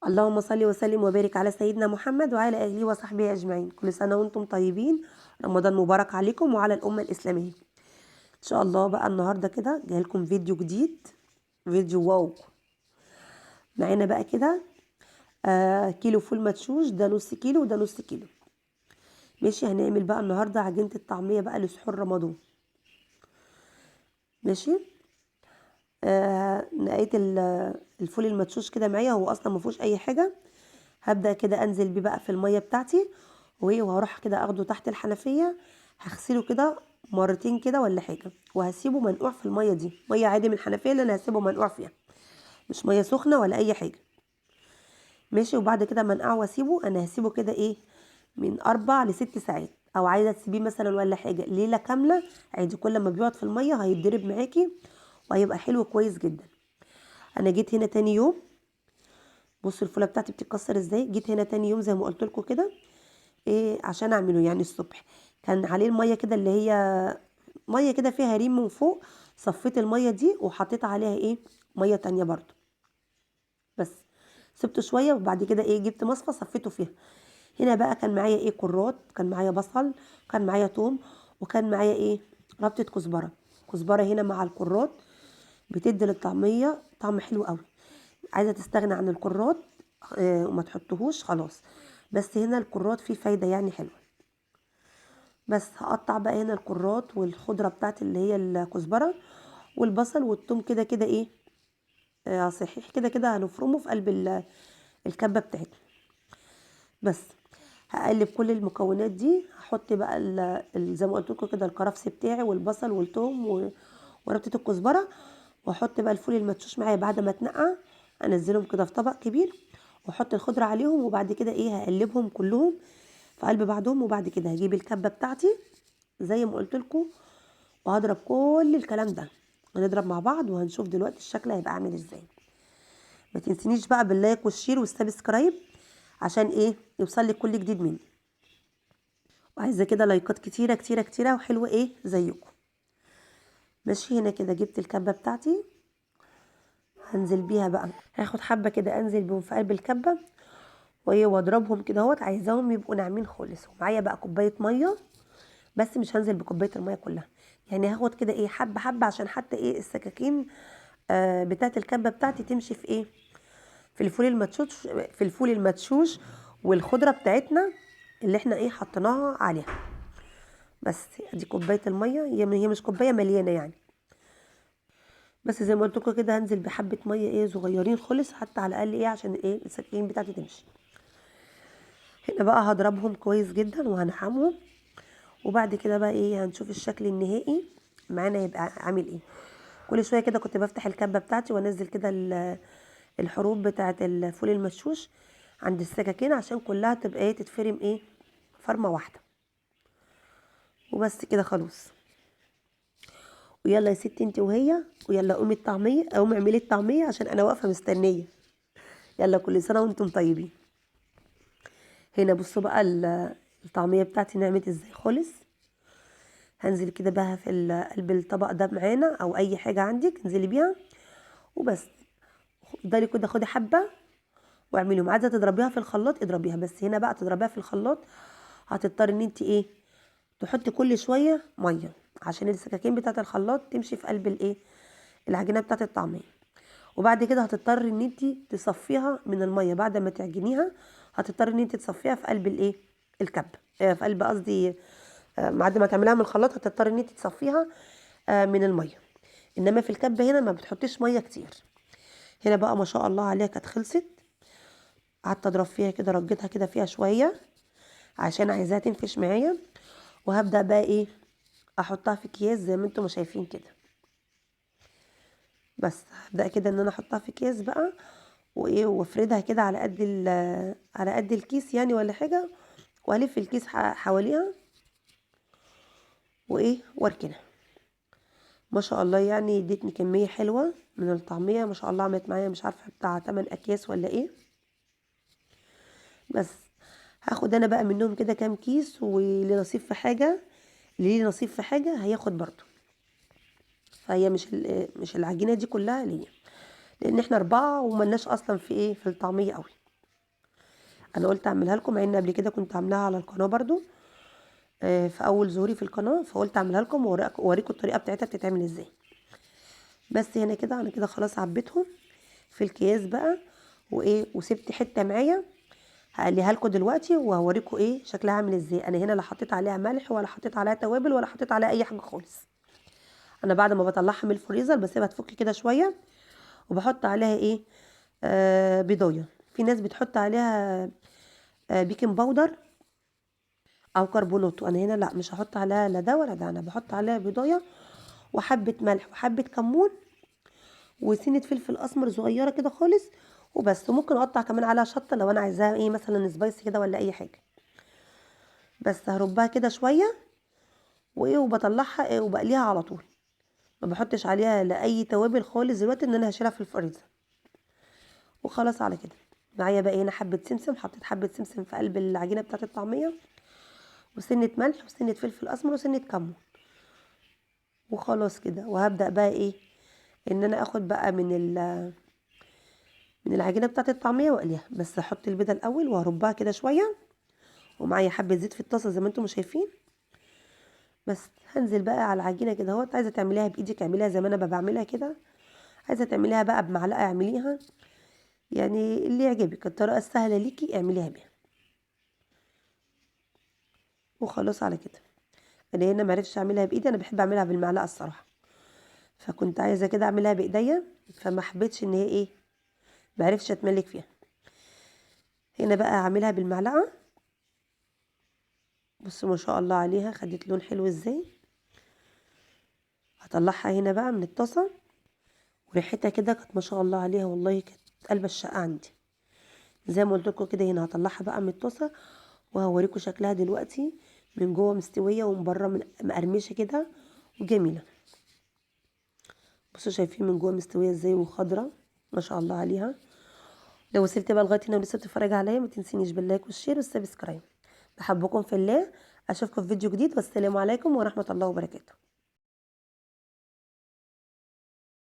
اللهم صل وسلم وبارك على سيدنا محمد وعلى اله وصحبه اجمعين. كل سنه وانتم طيبين. رمضان مبارك عليكم وعلى الامه الاسلاميه. ان شاء الله بقى النهارده كده جاي لكم فيديو جديد. فيديو واو. معانا بقى كده كيلو فول مدشوش، ده نص كيلو وده نص كيلو. ماشي، هنعمل بقى النهارده عجينه الطعميه بقى لسحور رمضان. ماشي. نقيت الفول المدشوش كده معايا، هو اصلا ما فيهوش اي حاجه. هبدأ كده انزل بيه بقى في المية بتاعتي، وهروح كده اخده تحت الحنفية. هغسله كده مرتين كده ولا حاجة، وهسيبه منقوع في المية دي، مية عادي من الحنفية اللي انا هسيبه منقوع فيها، مش مية سخنة ولا اي حاجة. ماشي. وبعد كده منقعه واسيبه، انا هسيبه كده ايه من 4 ل6 ساعات، او عايزة تسيبيه مثلا ولا حاجة ليلة كاملة عادي. كل ما بيقعد في المية هيتضرب معاكي وهيبقى حلو كويس جدا. انا جيت هنا تاني يوم، بصوا الفولة بتاعتي بتتكسر ازاي. جيت هنا تاني يوم زي ما قلت لكم كده، ايه عشان اعمله يعني الصبح. كان عليه الميه كده اللي هي ميه كده فيها ريم من فوق. صفيت الميه دي وحطيت عليها ايه ميه تانية برضو. بس سبته شويه وبعد كده ايه جبت مصفى صفيته فيها. هنا بقى كان معايا ايه كرات، كان معايا بصل، كان معايا توم، وكان معايا ايه ربطه كزبره. كزبره هنا مع الكرات بتدي للطعميه طعم حلو قوي. عايزه تستغنى عن الكرات وما تحطهوش خلاص، بس هنا الكرات فيه فايده يعني حلوه. بس هقطع بقى هنا الكرات والخضره بتاعت اللي هي الكزبره والبصل والثوم كده كده ايه صحيح كده كده هنفرمه في قلب الكبه بتاعتنا. بس هقلب كل المكونات دي، هحط بقى زي ما قلت لكم كده الكرفس بتاعي والبصل والثوم وربطه الكزبره، واحط بقى الفول المدشوش معايا بعد ما اتنقع. انزلهم كده في طبق كبير واحط الخضره عليهم، وبعد كده ايه هقلبهم كلهم في قلب بعضهم. وبعد كده هجيب الكبه بتاعتي زي ما قلت لكم، وهضرب كل الكلام ده. هنضرب مع بعض وهنشوف دلوقتي الشكل هيبقى عامل ازاي. ما تنسينيش بقى باللايك والشير والسبسكرايب عشان ايه يوصل لك كل جديد مني. وعايزه كده لايكات كتيره كتيره كتيره وحلوه ايه زيكم. ماشي. هنا كده جبت الكبه بتاعتي، هنزل بيها بقى. هاخد حبه كده انزل بيهم في قلب الكبه وايه واضربهم كده اهوت. عايزاهم يبقوا ناعمين خالص. ومعايا بقى كوبايه ميه، بس مش هنزل بكوبايه الميه كلها، يعني هاخد كده ايه حبه حبه عشان حتى ايه السكاكين بتاعت الكبه بتاعتي تمشي في ايه في الفول المدشوش والخضره بتاعتنا اللي احنا ايه حطيناها عليها. بس ادي كوبايه الميه، هي مش كوبايه مليانه يعني. بس زي ما قلت لكم كده هنزل بحبه ميه ايه صغيرين خالص، حتى على الاقل ايه عشان ايه السكاكين بتاعتي تمشي. هنا بقى هضربهم كويس جدا وهنحمهم. وبعد كده بقى ايه هنشوف الشكل النهائي معانا يبقى عامل ايه. كل شويه كده كنت بفتح الكبه بتاعتي وانزل كده الحروب بتاعه الفول المشوش عند السكاكين عشان كلها تبقى ايه تتفرم ايه فرمه واحده. وبس كده خلاص. ويلا يا ستي انت وهي، ويلا قومي الطعميه، قومي اعملي الطعميه عشان انا واقفه مستنيه. يلا كل سنه وانتم طيبين. هنا بصوا بقى الطعميه بتاعتي نعمت ازاي خالص. هنزل كده بقى في قلب الطبق ده معانا او اي حاجه عندك انزلي بيها وبس. افضلي كده خدي حبه واعمليهم. عايزه تضربيها في الخلاط اضربيها، بس هنا بقى تضربيها في الخلاط هتضطري ان انت ايه تحطي كل شويه ميه عشان السكاكين بتاعه الخلاط تمشي في قلب الايه العجينه بتاعه الطعميه. وبعد كده هتضطري ان انت تصفيها من الميه بعد ما تعجنيها. هتضطري ان انت تصفيها في قلب الايه الكب في قلب قصدي بعد ما تعمليها من الخلاط هتضطري ان انت تصفيها من الميه. انما في الكبه هنا ما بتحطيش ميه كتير. هنا بقى ما شاء الله عليها كانت خلصت. قعدت اضرب فيها كده رجيتها كده فيها شويه عشان عايزاها تنفش معايا. وهبدا بقى ايه احطها في اكياس زي ما انتم ما شايفين كده. بس هبدا كده ان انا احطها في اكياس بقى وايه وافردها كده على قد الكيس يعني ولا حاجه. والف الكيس حواليها وايه واركنها. ما شاء الله يعني ادتني كميه حلوه من الطعميه. ما شاء الله عملت معايا مش عارفه بتاع 8 اكياس ولا ايه. بس هاخد انا بقى منهم كده كام كيس، واللي نصيب في حاجه اللي ليه نصيب في حاجه هياخد برضو. فهي مش العجينه دي كلها ليا، لان احنا 4 وملناش اصلا في ايه في الطعميه قوي. انا قلت اعملها لكم مع ان قبل كده كنت عاملاها على القناه برضو، في اول ظهوري في القناه، فقلت اعملها لكم واوريكم الطريقه بتاعتها بتتعمل ازاي. بس هنا كده انا كده خلاص عبيتهم في الكياس بقى، وايه وسبت حته معايا هقليها لكم دلوقتي وهوريكم ايه شكلها عامل ازاي. انا هنا لا حطيت عليها ملح ولا حطيت عليها توابل ولا حطيت عليها اي حاجه خالص. انا بعد ما بطلعها من الفريزر بسيبها تفك كده شويه، وبحط عليها ايه بيضايه. في ناس بتحط عليها بيكنج باودر او كربونات، وانا هنا لا مش هحط عليها لا ده ولا ده، انا بحط عليها بيضايه وحبه ملح وحبه كمون وسنه فلفل اسمر صغيره كده خالص وبس. وممكن اقطع كمان عليها شطه لو انا عايزاها ايه مثلا سبايسي كده ولا اي حاجه. بس هربها كده شويه وايه وبطلعها إيه وبقليها على طول، ما بحطش عليها لا اي توابل خالص دلوقتي ان انا هشيلها في الفريزر. وخلاص على كده. معايا بقى هنا حبه سمسم، حطيت حبه سمسم في قلب العجينه بتاعه الطعميه، وسنه ملح وسنه فلفل اسمر وسنه كمون. وخلاص كده. وهبدا بقى ايه ان انا اخد بقى من العجينه بتاعه الطعميه واقليها. بس هحط البيضه الاول وهربها كده شويه، ومعايا حبه زيت في الطاسه زي ما انتم شايفين. بس هنزل بقى على العجينه كده اهوت. عايزه تعمليها بايدك اعمليها زي ما انا بعملها كده، عايزه تعمليها بقى بمعلقه اعمليها، يعني اللي يعجبك الطريقه السهله ليكي اعمليها بيها. وخلاص على كده. انا هنا معرفتش اعملها بايدي، انا بحب اعملها بالمعلقه الصراحه، فكنت عايزه كده اعملها بايديا، فما حبيتش ان هي ايه معرفتش اتملك فيها. هنا بقى هعملها بالمعلقه. بصوا ما شاء الله عليها خدت لون حلو ازاي. هطلعها هنا بقى من الطاسه، وريحتها كده كانت ما شاء الله عليها والله كانت قلب الشقه عندي. زي ما قلت لكم كده هنا هطلعها بقى من الطاسه وهوريكم شكلها دلوقتي من جوه مستويه ومن بره مقرمشه كده وجميله. بصوا شايفين من جوه مستويه ازاي وخضره ما شاء الله عليها. لو وصلت بقى لغايه هنا ولسه بتتفرج عليا ما تنسينيش باللايك والشير والسبسكرايب. بحبكم في الله. اشوفكم في فيديو جديد، والسلام عليكم ورحمه الله وبركاته.